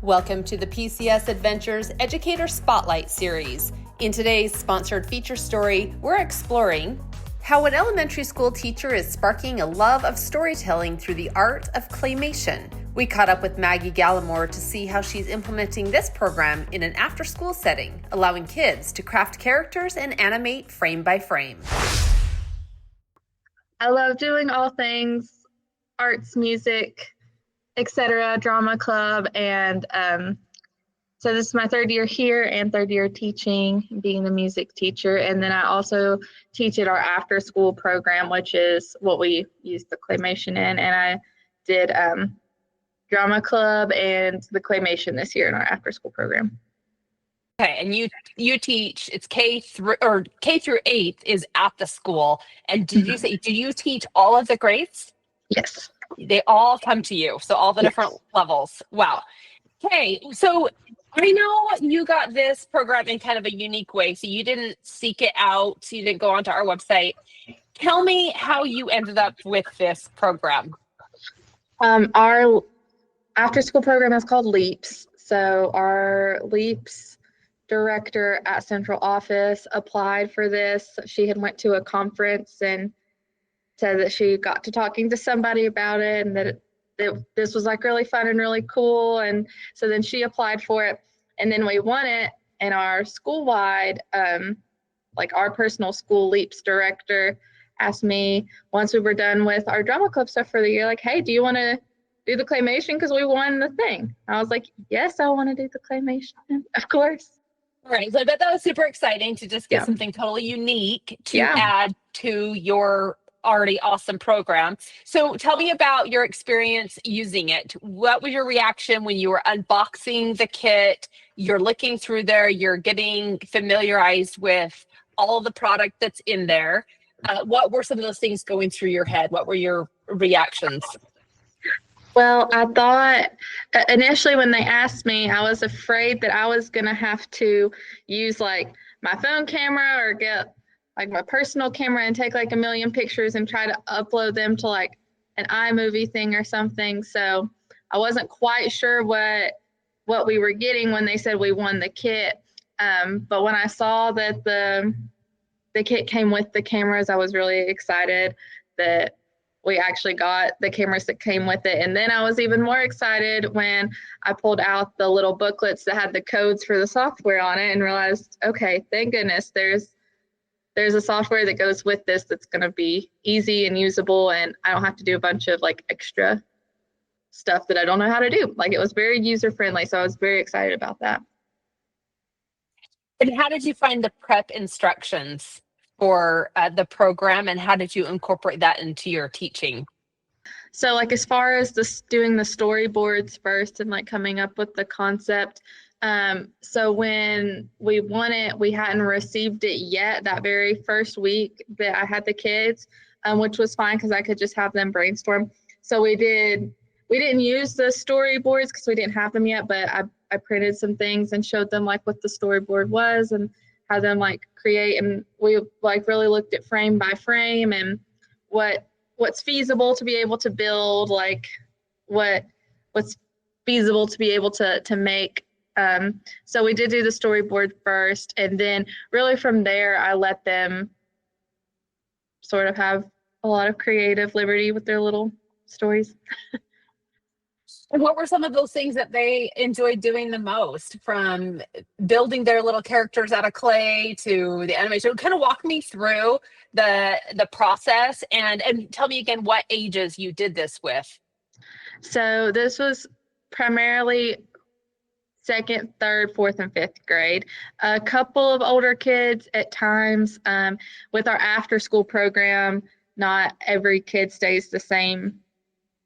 Welcome to the PCS Adventures Educator Spotlight Series. In today's sponsored feature story, we're exploring how an elementary school teacher is sparking a love of storytelling through the art of claymation. We caught up with Maggie Gallimore to see how she's implementing this program in an after-school setting, allowing kids to craft characters and animate frame by frame. I love doing all things arts, music, etc., drama club, and so this is my third year here and third year teaching, being the music teacher, and then I also teach at our after school program, which is what we use the claymation in, and I did drama club and the claymation this year in our after school program. Okay, and you teach, it's K through 8th is at the school, and did you teach all of the grades? Yes. They all come to you, so all the different levels. Wow. Okay, so I know you got this program in kind of a unique way. So you didn't seek it out, so you didn't go onto our website. Tell me how you ended up with this program. Our after school program is called LEAPS. So our LEAPS director at central office applied for this. She had went to a conference and said that she got to talking to somebody about it and that this was like really fun and really cool. And so then she applied for it, and then we won it. And our school-wide, like our personal school LEAPS director asked me once we were done with our drama club stuff for the year, like, hey, do you want to do the claymation because we won the thing? I was like, yes, I want to do the claymation, of course. All right, so I bet that was super exciting to just get something totally unique to add to your already awesome program. So tell me about your experience using it. What was your reaction when you were unboxing the kit? You're looking through there, you're getting familiarized with all the product that's in there. What were some of those things going through your head? What were your reactions? Well, I thought initially when they asked me, I was afraid that I was going to have to use like my phone camera or get like my personal camera and take like a million pictures and try to upload them to like an iMovie thing or something. So I wasn't quite sure what we were getting when they said we won the kit. But when I saw that the kit came with the cameras, I was really excited that we actually got the cameras that came with it. And then I was even more excited when I pulled out the little booklets that had the codes for the software on it and realized, okay, thank goodness there's a software that goes with this that's going to be easy and usable, and I don't have to do a bunch of like extra stuff that I don't know how to do. Like, it was very user friendly, so I was very excited about that. And how did you find the prep instructions for the program, and how did you incorporate that into your teaching? So like as far as doing the storyboards first and like coming up with the concept, so when we won it, we hadn't received it yet that very first week that I had the kids, which was fine because I could just have them brainstorm. So we didn't use the storyboards because we didn't have them yet, but I printed some things and showed them like what the storyboard was and had them like create, and we like really looked at frame by frame and what's feasible to be able to build, like what's feasible to be able to make. So we did do the storyboard first, and then really from there, I let them sort of have a lot of creative liberty with their little stories. And what were some of those things that they enjoyed doing the most, from building their little characters out of clay to the animation? Kind of walk me through the process and tell me again what ages you did this with. So this was primarily second, third, fourth, and fifth grade. A couple of older kids at times. With our after school program, not every kid stays the same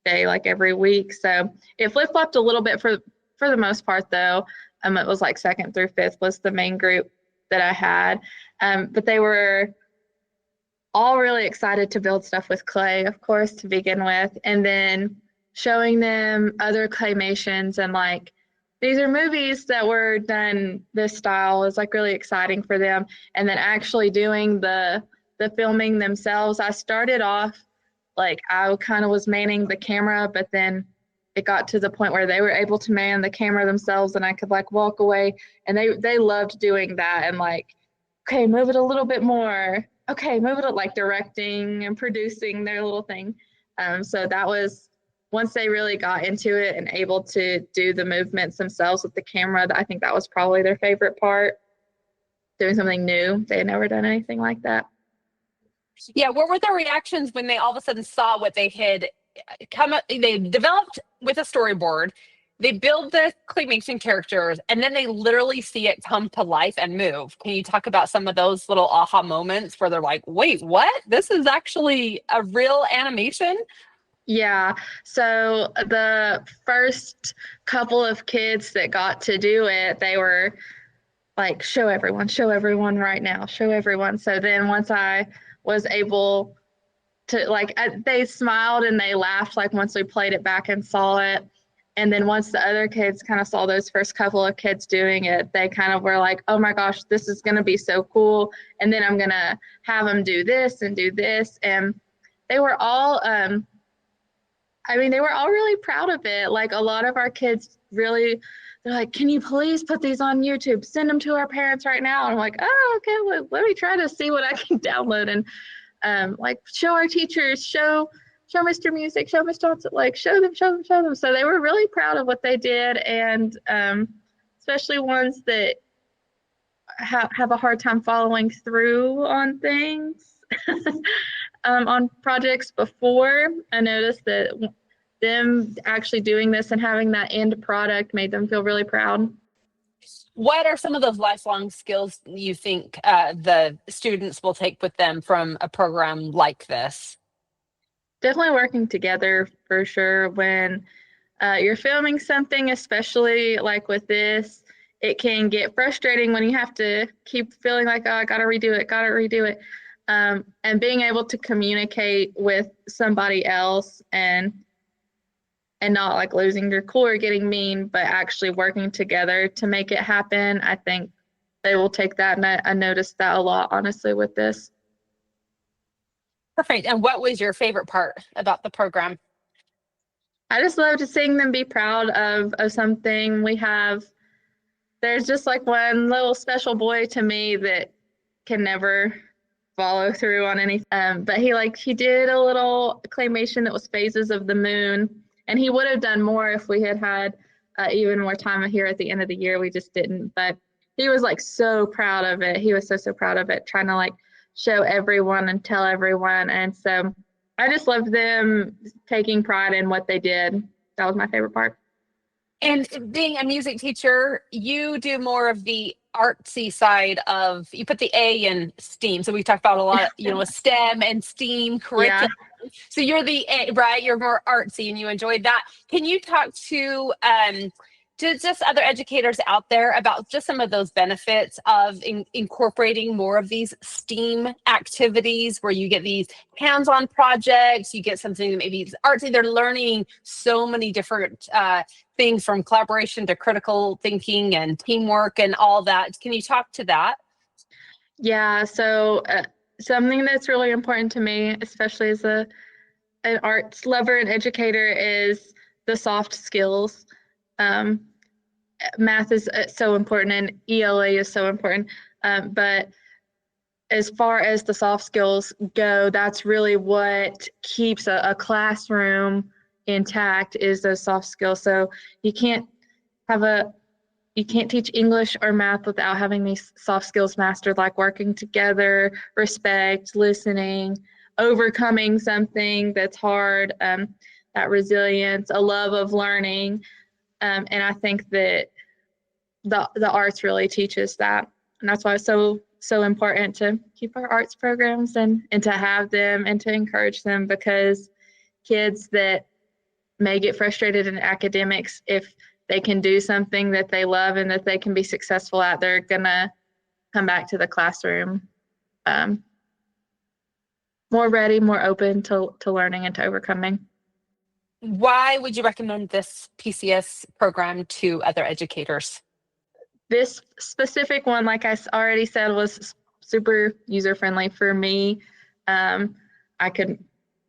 day like every week. So it flip-flopped a little bit for the most part though. It was like second through fifth was the main group that I had. But they were all really excited to build stuff with clay, of course, to begin with, and then showing them other claymations and like, these are movies that were done this style is like really exciting for them. And then actually doing the filming themselves. I started off like I kind of was manning the camera, but then it got to the point where they were able to man the camera themselves and I could like walk away, and they loved doing that and like, okay, move it a little bit more. Okay, move it, like directing and producing their little thing. So that was, once they really got into it and able to do the movements themselves with the camera, I think that was probably their favorite part. Doing something new. They had never done anything like that. Yeah, what were their reactions when they all of a sudden saw what they had come up? They developed with a storyboard, they build the claymation characters, and then they literally see it come to life and move. Can you talk about some of those little aha moments where they're like, wait, what? This is actually a real animation? Yeah. So the first couple of kids that got to do it, they were like, show everyone right now, show everyone. So then once I was able to, like, they smiled and they laughed, like once we played it back and saw it. And then once the other kids kind of saw those first couple of kids doing it, they kind of were like, oh my gosh, this is going to be so cool. And then I'm going to have them do this and do this. And they were all, they were all really proud of it. Like a lot of our kids really, they're like, can you please put these on YouTube? Send them to our parents right now. And I'm like, oh, okay, let me try to see what I can download and like show our teachers, show Mr. Music, show Miss Johnson, like show them. So they were really proud of what they did. And especially ones that have a hard time following through on things. On projects before, I noticed that them actually doing this and having that end product made them feel really proud. What are some of those lifelong skills you think the students will take with them from a program like this? Definitely working together for sure. When you're filming something, especially like with this, it can get frustrating when you have to keep feeling like, oh, I gotta redo it. And being able to communicate with somebody else and not like losing your cool or getting mean, but actually working together to make it happen. I think they will take that, and I noticed that a lot, honestly, with this. Perfect. And what was your favorite part about the program? I just love to seeing them be proud of something. There's just like one little special boy to me that can never follow through on anything. But he did a little claymation that was phases of the moon, and he would have done more if we had even more time here at the end of the year. We just didn't. But he was like so proud of it. He was so proud of it, trying to like show everyone and tell everyone. And so I just loved them taking pride in what they did. That was my favorite part. And being a music teacher, you do more of the artsy side of, you put the A in STEAM. So we talked about a lot, with STEM and STEAM curriculum. Yeah. So you're the A, right? You're more artsy and you enjoyed that. Can you talk to just other educators out there about just some of those benefits of incorporating more of these STEAM activities where you get these hands-on projects, you get something that maybe is artsy, they're learning so many different things from collaboration to critical thinking and teamwork and all that. Can you talk to that? Yeah, so something that's really important to me, especially as an arts lover and educator, is the soft skills. Math is so important and ELA is so important. But as far as the soft skills go, that's really what keeps a classroom intact, is those soft skills. So you can't teach English or math without having these soft skills mastered, like working together, respect, listening, overcoming something that's hard, that resilience, a love of learning. And I think that the arts really teaches that. And that's why it's so important to keep our arts programs and to have them and to encourage them, because kids that may get frustrated in academics, if they can do something that they love and that they can be successful at, they're gonna come back to the classroom more ready, more open to learning and to overcoming. Why would you recommend this PCS program to other educators? This specific one, like I already said, was super user-friendly for me. I could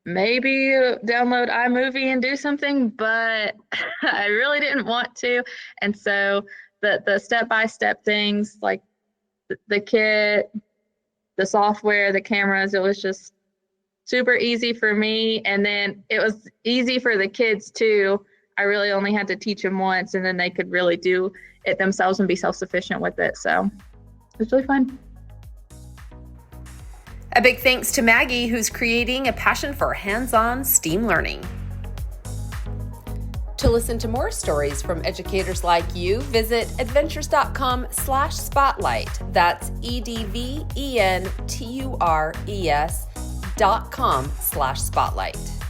maybe download iMovie and do something, but I really didn't want to. And so the step-by-step things like the kit, the software, the cameras, it was just super easy for me. And then it was easy for the kids too. I really only had to teach them once, and then they could really do it themselves and be self-sufficient with it. So it was really fun. A big thanks to Maggie, who's creating a passion for hands-on STEAM learning. To listen to more stories from educators like you, visit edventures.com/spotlight. That's EDVENTURES.com/spotlight.